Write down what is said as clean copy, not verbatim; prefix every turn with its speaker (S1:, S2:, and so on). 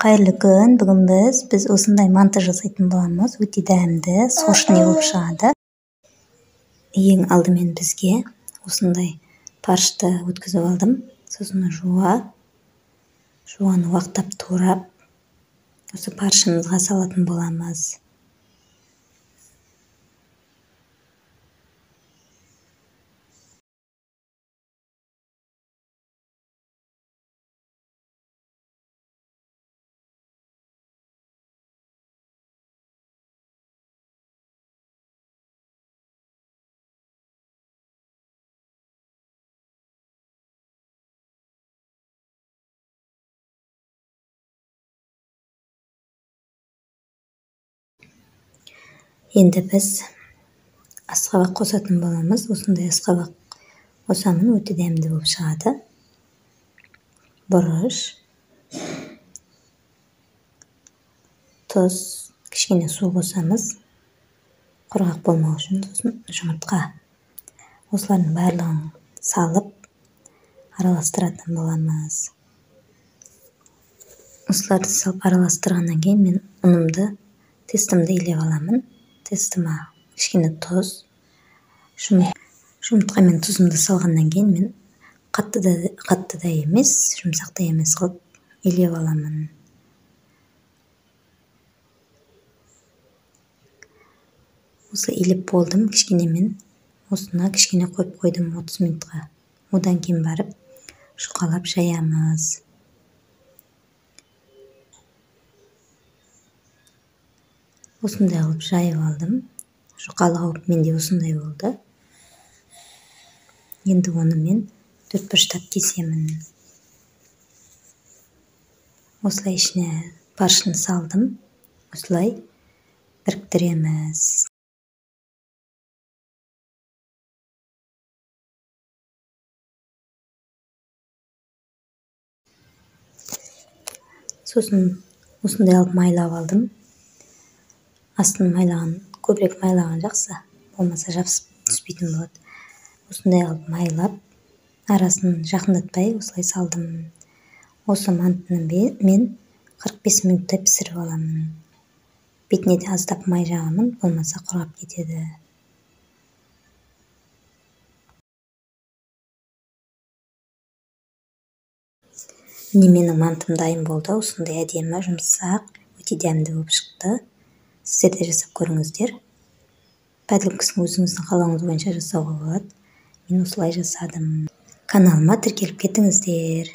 S1: Кайырлы күн. Бүгүн биз ушундай манты жасайтын болобуз. Өтө дәмдүү, сочный болуп чыгат. Эң алдымен бизге ушундай парчты өткөзүп алдым. Сосын жууаны убактап туурап, осы парчыбызга салатын болобуз. Енді біз аскабак косатын болобуз. Ушундай аскабак косамын, өтө дәмдүү болуп чыгат. Буруч, туз, кичине суу косамыз. Кургак болмоо үчүн, сосын жумуртка. Осулардын баардыгын салып, аралаштыратын болобуз. Осуларды салып аралаштыргандан кийин мен унумду, тестимди илеп аламын. Тестима кичине туз, жумуртка менен тузумду салгандан кийин мен катты да эмес, жумшак да эмес кылып илеп аламын. Осы илеп болдум, кичине мен осуна кичине коюп койдум 30 минутка. Одан кийин барып жукалап жаямыз. Ушундай кылып жайып алдым. Жукалап менде ушундай болду. Енді оны мен 4 баштап кесемин. Осылай ичине парчаны салдым. Осылай бириктиремиз. Сосын ушундай алып майлап алдым. Астын майлаган, көбүрөөк майлаган жакшы, болмаса жабысып түспөйтүн болот. Ушундай алып майлап, арасын жакындатпай осулай салдым. Осы мантыны мен 45 минутта пиширип аламын. Бетине де аздап май жагамын, болмаса кургап кетеди. Менин мантым дайым болду. Ушундай адемі, жумшак, өтө дәмдүү болуп чыкты. Сиздер де жасап көрүңүздөр. Подливкасын өзүңүздүн каалооңуз боюнча жасоого болот. Мен осулай жасадым. Каналыма тиркелип кетиңиздер.